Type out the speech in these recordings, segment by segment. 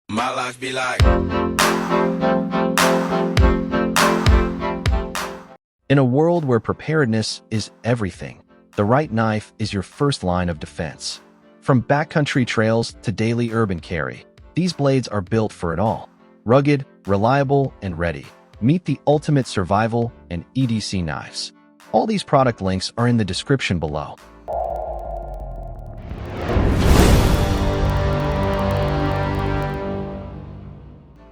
My life be like. In a world where preparedness is everything, the right knife is your first line of defense. From backcountry trails to daily urban carry, these blades are built for it all. Rugged, reliable, and ready. Meet the ultimate survival and EDC knives. All these product links are in the description below.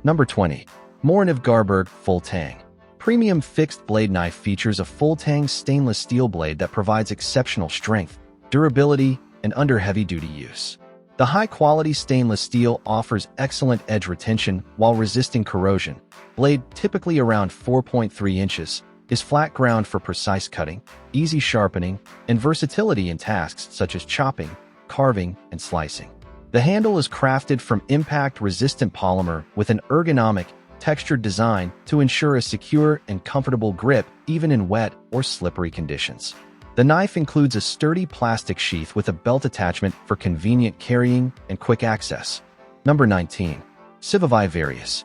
Number 20. Morakniv Garberg Full Tang. Premium fixed blade knife features a full Tang stainless steel blade that provides exceptional strength, durability, and under heavy-duty use. The high-quality stainless steel offers excellent edge retention while resisting corrosion. Blade, typically around 4.3 inches, is flat ground for precise cutting, easy sharpening, and versatility in tasks such as chopping, carving, and slicing. The handle is crafted from impact-resistant polymer with an ergonomic, textured design to ensure a secure and comfortable grip even in wet or slippery conditions. The knife includes a sturdy plastic sheath with a belt attachment for convenient carrying and quick access. Number 19. CIVIVI Varius.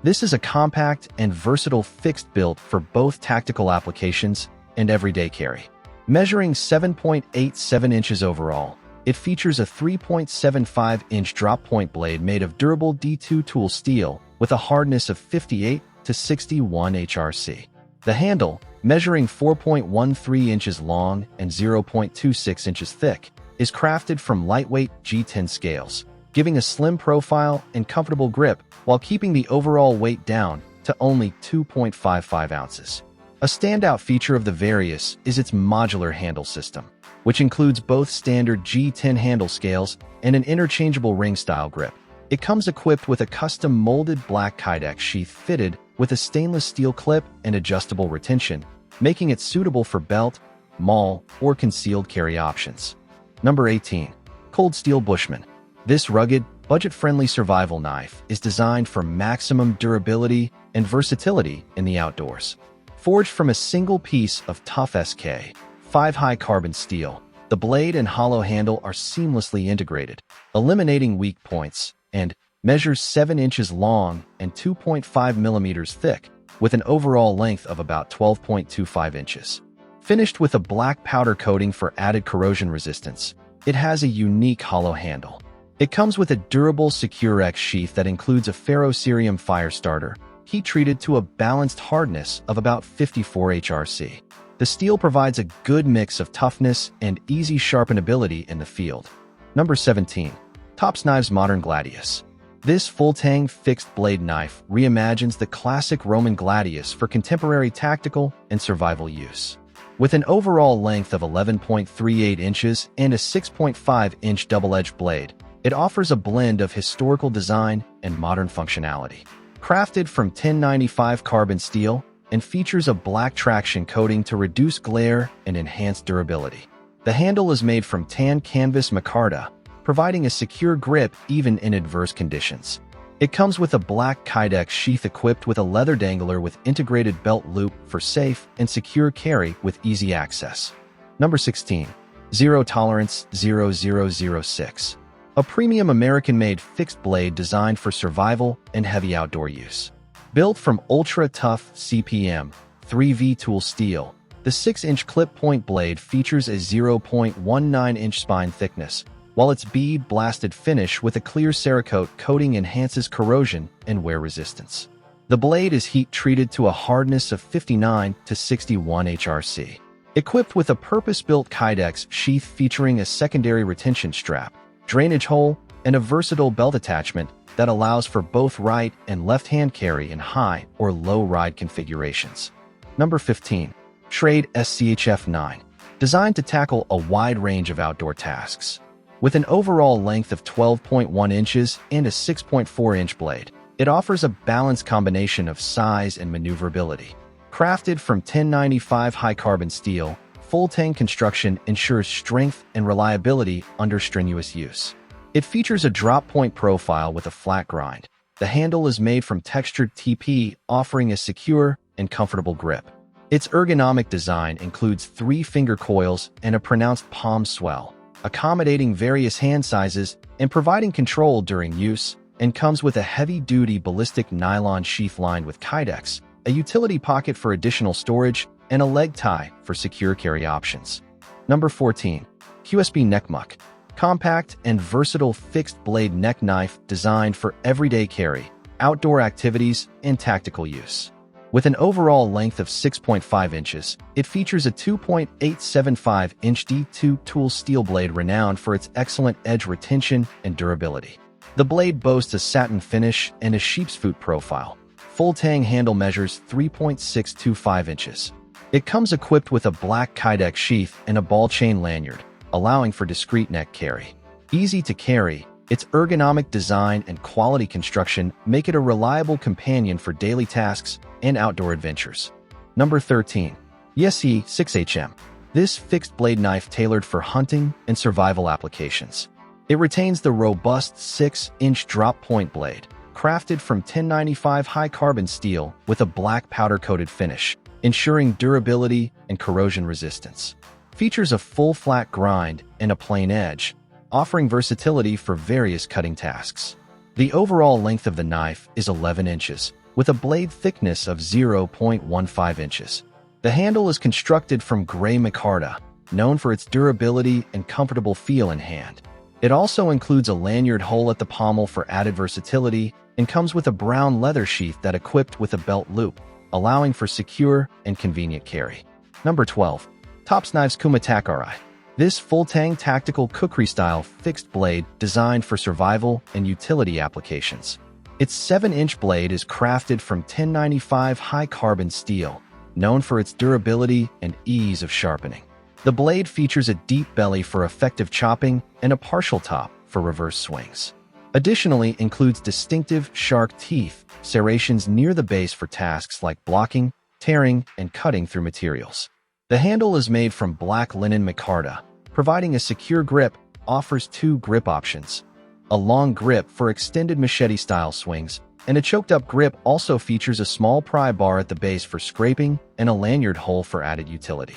This is a compact and versatile fixed build for both tactical applications and everyday carry. Measuring 7.87 inches overall, it features a 3.75-inch drop-point blade made of durable D2 tool steel with a hardness of 58 to 61 HRC. The handle, measuring 4.13 inches long and 0.26 inches thick, is crafted from lightweight G10 scales, giving a slim profile and comfortable grip while keeping the overall weight down to only 2.55 ounces. A standout feature of the Varius is its modular handle system, which includes both standard G10 handle scales and an interchangeable ring-style grip. It comes equipped with a custom molded black Kydex sheath fitted with a stainless steel clip and adjustable retention, making it suitable for belt, maul, or concealed carry options. Number 18. Cold Steel Bushman. This rugged, budget-friendly survival knife is designed for maximum durability and versatility in the outdoors. Forged from a single piece of tough SK5 high-carbon steel, the blade and hollow handle are seamlessly integrated, eliminating weak points, and measures 7 inches long and 2.5 millimeters thick, with an overall length of about 12.25 inches. Finished with a black powder coating for added corrosion resistance, it has a unique hollow handle. It comes with a durable Secure X sheath that includes a ferrocerium fire starter, heat-treated to a balanced hardness of about 54 HRC. The steel provides a good mix of toughness and easy sharpenability in the field. Number 17. Tops Knives Modern Gladius. This full Tang fixed blade knife reimagines the classic Roman Gladius for contemporary tactical and survival use. With an overall length of 11.38 inches and a 6.5-inch double-edged blade, it offers a blend of historical design and modern functionality. Crafted from 1095 carbon steel and features a black traction coating to reduce glare and enhance durability. The handle is made from tan canvas micarta, providing a secure grip even in adverse conditions. It comes with a black Kydex sheath equipped with a leather dangler with integrated belt loop for safe and secure carry with easy access. Number 16. Zero Tolerance 0006. A premium American-made fixed blade designed for survival and heavy outdoor use. Built from ultra-tough CPM 3V tool steel, the 6-inch clip-point blade features a 0.19-inch spine thickness, while its bead-blasted finish with a clear Cerakote coating enhances corrosion and wear resistance. The blade is heat-treated to a hardness of 59 to 61 HRC. Equipped with a purpose-built Kydex sheath featuring a secondary retention strap, drainage hole, and a versatile belt attachment that allows for both right and left-hand carry in high or low-ride configurations. Number 15. Schrade SCHF9. Designed to tackle a wide range of outdoor tasks. With an overall length of 12.1 inches and a 6.4-inch blade, it offers a balanced combination of size and maneuverability. Crafted from 1095 high-carbon steel, full Tang construction ensures strength and reliability under strenuous use. It features a drop-point profile with a flat grind. The handle is made from textured TP, offering a secure and comfortable grip. Its ergonomic design includes 3 finger coils and a pronounced palm swell, accommodating various hand sizes and providing control during use, and comes with a heavy-duty ballistic nylon sheath lined with Kydex, a utility pocket for additional storage, and a leg tie for secure carry options. Number 14. QSP Neckmuk. Compact and versatile fixed-blade neck knife designed for everyday carry, outdoor activities, and tactical use. With an overall length of 6.5 inches, it features a 2.875-inch D2 tool steel blade renowned for its excellent edge retention and durability. The blade boasts a satin finish and a sheepsfoot profile. Full Tang handle measures 3.625 inches. It comes equipped with a black Kydex sheath and a ball chain lanyard, allowing for discreet neck carry. Easy to carry, its ergonomic design and quality construction make it a reliable companion for daily tasks and outdoor adventures. Number 13. EDC 6HM. This fixed blade knife tailored for hunting and survival applications. It retains the robust 6-inch drop point blade, crafted from 1095 high carbon steel with a black powder-coated finish, ensuring durability and corrosion resistance. Features a full flat grind and a plain edge, offering versatility for various cutting tasks. The overall length of the knife is 11 inches, with a blade thickness of 0.15 inches. The handle is constructed from gray micarta, known for its durability and comfortable feel in hand. It also includes a lanyard hole at the pommel for added versatility and comes with a brown leather sheath that equipped with a belt loop, allowing for secure and convenient carry. Number 12. Tops Knives CUMA TACRI. This full Tang tactical cookery-style fixed blade designed for survival and utility applications. Its 7-inch blade is crafted from 1095 high-carbon steel, known for its durability and ease of sharpening. The blade features a deep belly for effective chopping and a partial top for reverse swings. Additionally, includes distinctive shark teeth, serrations near the base for tasks like blocking, tearing, and cutting through materials. The handle is made from black linen micarta, providing a secure grip, offers 2 grip options. A long grip for extended machete-style swings, and a choked-up grip also features a small pry bar at the base for scraping and a lanyard hole for added utility.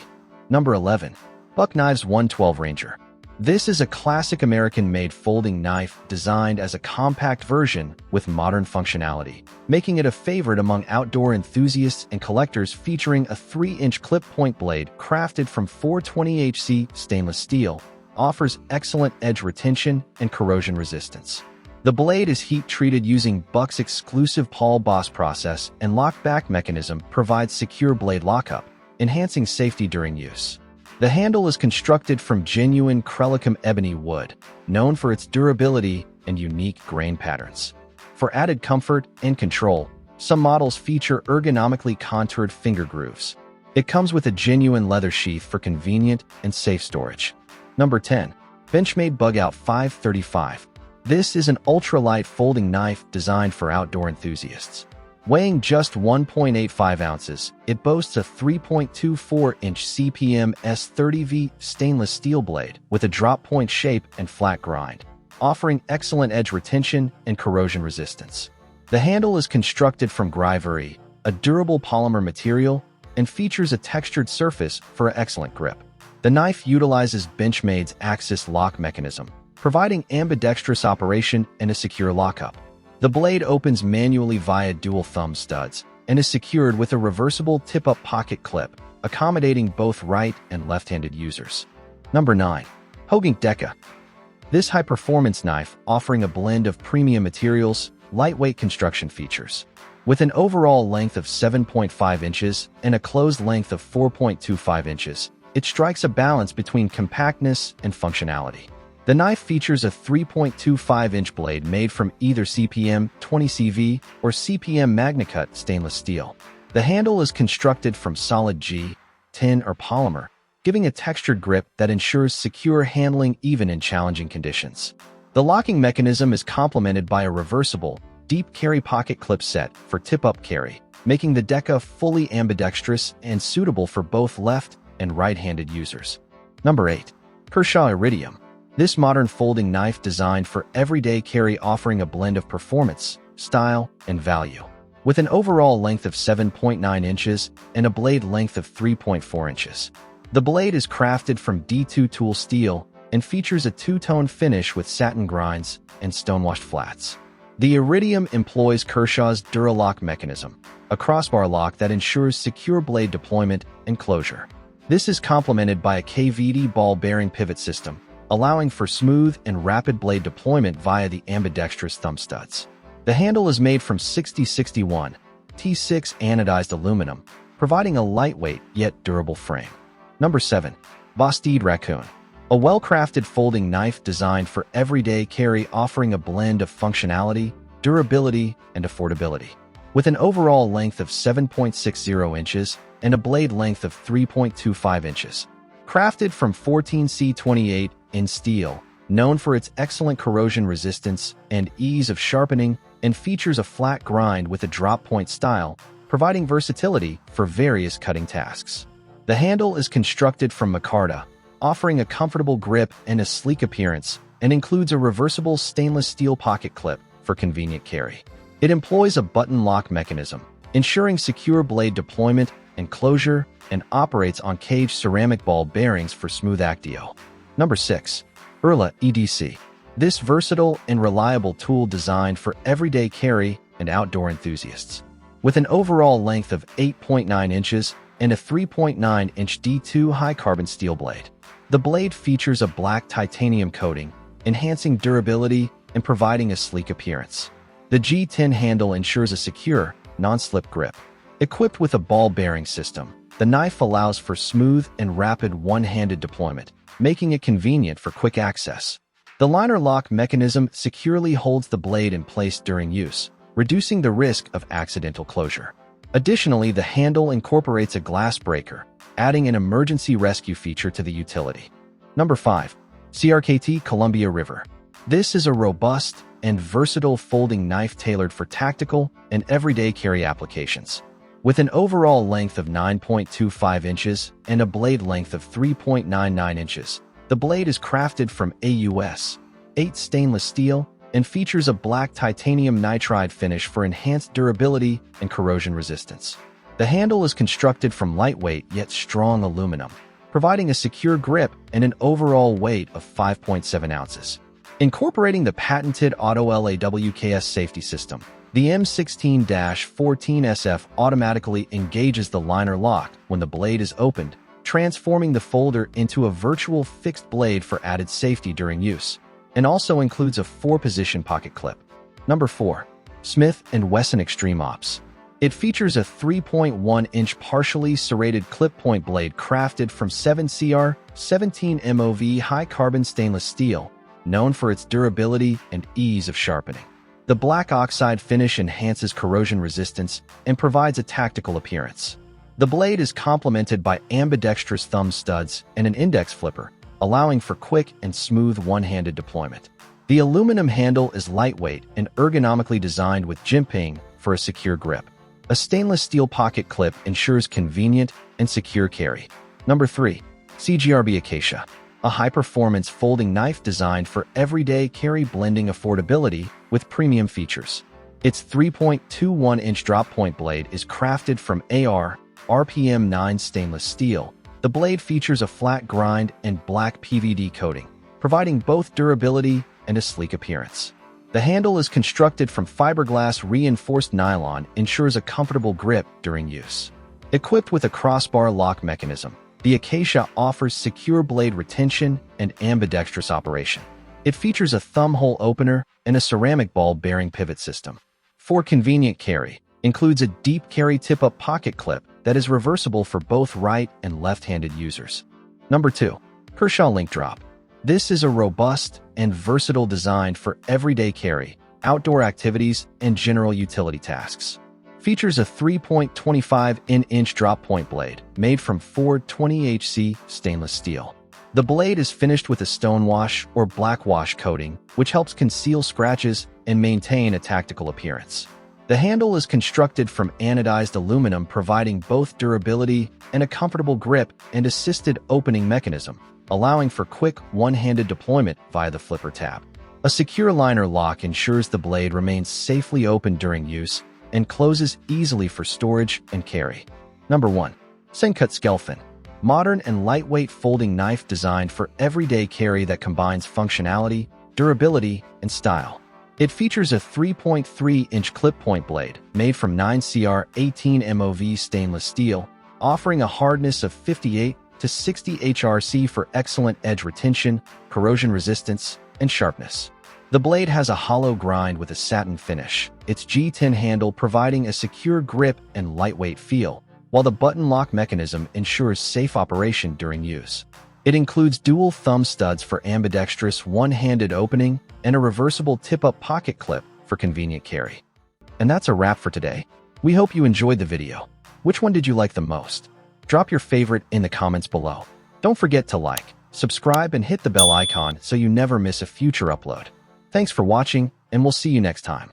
Number 11. Buck Knives 112 Ranger. This is a classic American-made folding knife designed as a compact version with modern functionality, making it a favorite among outdoor enthusiasts and collectors. Featuring a 3-inch clip point blade crafted from 420HC stainless steel, offers excellent edge retention and corrosion resistance. The blade is heat-treated using Buck's exclusive Paul Boss process, and lock-back mechanism provides secure blade lockup, enhancing safety during use. The handle is constructed from genuine Crelicum ebony wood, known for its durability and unique grain patterns. For added comfort and control, some models feature ergonomically contoured finger grooves. It comes with a genuine leather sheath for convenient and safe storage. Number 10. Benchmade Bugout 535. This is an ultralight folding knife designed for outdoor enthusiasts. Weighing just 1.85 ounces, it boasts a 3.24-inch CPM S30V stainless steel blade with a drop point shape and flat grind, offering excellent edge retention and corrosion resistance. The handle is constructed from Garberg, a durable polymer material, and features a textured surface for excellent grip. The knife utilizes Benchmade's Axis lock mechanism, providing ambidextrous operation and a secure lockup. The blade opens manually via dual thumb studs and is secured with a reversible tip-up pocket clip, accommodating both right and left-handed users. Number 9. Hogue Inc Deka. This high-performance knife offering a blend of premium materials, lightweight construction features. With an overall length of 7.5 inches and a closed length of 4.25 inches, it strikes a balance between compactness and functionality. The knife features a 3.25-inch blade made from either CPM 20CV or CPM MagnaCut stainless steel. The handle is constructed from solid G, tin, or polymer, giving a textured grip that ensures secure handling even in challenging conditions. The locking mechanism is complemented by a reversible, deep carry pocket clip set for tip-up carry, making the Deka fully ambidextrous and suitable for both left and right-handed users. Number 8. Kershaw Iridium. This modern folding knife designed for everyday carry, offering a blend of performance, style, and value. With an overall length of 7.9 inches and a blade length of 3.4 inches. The blade is crafted from D2 tool steel and features a two-tone finish with satin grinds and stonewashed flats. The Iridium employs Kershaw's Duralock mechanism, a crossbar lock that ensures secure blade deployment and closure. This is complemented by a KVD ball bearing pivot system, allowing for smooth and rapid blade deployment via the ambidextrous thumb studs. The handle is made from 6061 T6 anodized aluminum, providing a lightweight yet durable frame. Number 7. Vosteed Raccoon. A well-crafted folding knife designed for everyday carry, offering a blend of functionality, durability, and affordability. With an overall length of 7.60 inches and a blade length of 3.25 inches. Crafted from 14C28 in steel, known for its excellent corrosion resistance and ease of sharpening, and features a flat grind with a drop point style, providing versatility for various cutting tasks. The handle is constructed from micarta, offering a comfortable grip and a sleek appearance, and includes a reversible stainless steel pocket clip for convenient carry. It employs a button lock mechanism, ensuring secure blade deployment and closure, and operates on caged ceramic ball bearings for smooth actio. Number 6. OERLA EDC. This versatile and reliable tool designed for everyday carry and outdoor enthusiasts. With an overall length of 8.9 inches and a 3.9-inch D2 high-carbon steel blade. The blade features a black titanium coating, enhancing durability and providing a sleek appearance. The G10 handle ensures a secure, non-slip grip. Equipped with a ball bearing system, the knife allows for smooth and rapid one-handed deployment, making it convenient for quick access. The liner lock mechanism securely holds the blade in place during use, reducing the risk of accidental closure. Additionally, the handle incorporates a glass breaker, adding an emergency rescue feature to the utility. Number 5. CRKT Columbia River. This is a robust and versatile folding knife tailored for tactical and everyday carry applications. With an overall length of 9.25 inches and a blade length of 3.99 inches, the blade is crafted from AUS 8 stainless steel and features a black titanium nitride finish for enhanced durability and corrosion resistance. The handle is constructed from lightweight yet strong aluminum, providing a secure grip and an overall weight of 5.7 ounces. Incorporating the patented OERLA WKS safety system, the M16-14SF automatically engages the liner lock when the blade is opened, transforming the folder into a virtual fixed blade for added safety during use, and also includes a 4-position pocket clip. Number 4. Smith & Wesson Extreme Ops. It features a 3.1-inch partially serrated clip point blade crafted from 7CR 17 MOV high-carbon stainless steel, known for its durability and ease of sharpening. The black oxide finish enhances corrosion resistance and provides a tactical appearance. The blade is complemented by ambidextrous thumb studs and an index flipper, allowing for quick and smooth one-handed deployment. The aluminum handle is lightweight and ergonomically designed with jimping for a secure grip. A stainless steel pocket clip ensures convenient and secure carry. Number 3. CJRB Acacia. A high-performance folding knife designed for everyday carry, blending affordability with premium features. Its 3.21-inch drop point blade is crafted from RPM 9 stainless steel. The blade features a flat grind and black PVD coating, providing both durability and a sleek appearance. The handle is constructed from fiberglass reinforced nylon, ensures a comfortable grip during use. Equipped with a crossbar lock mechanism, the Acacia offers secure blade retention and ambidextrous operation. It features a thumb hole opener and a ceramic ball bearing pivot system. For convenient carry, includes a deep carry tip-up pocket clip that is reversible for both right and left-handed users. Number 2. Kershaw Link Drop. This is a robust and versatile design for everyday carry, outdoor activities, and general utility tasks. Features a 3.25-inch drop point blade made from Ford 20HC stainless steel. The blade is finished with a stonewash or blackwash coating, which helps conceal scratches and maintain a tactical appearance. The handle is constructed from anodized aluminum, providing both durability and a comfortable grip and assisted opening mechanism, allowing for quick one-handed deployment via the flipper tab. A secure liner lock ensures the blade remains safely open during use and closes easily for storage and carry. Number 1. SENCUT Skelfin. Modern and lightweight folding knife designed for everyday carry that combines functionality, durability, and style. It features a 3.3-inch clip-point blade made from 9Cr18 MOV stainless steel, offering a hardness of 58 to 60 HRC for excellent edge retention, corrosion resistance, and sharpness. The blade has a hollow grind with a satin finish, its G10 handle providing a secure grip and lightweight feel, while the button lock mechanism ensures safe operation during use. It includes dual thumb studs for ambidextrous one-handed opening and a reversible tip-up pocket clip for convenient carry. And that's a wrap for today. We hope you enjoyed the video. Which one did you like the most? Drop your favorite in the comments below. Don't forget to like, subscribe, and hit the bell icon so you never miss a future upload. Thanks for watching, and we'll see you next time.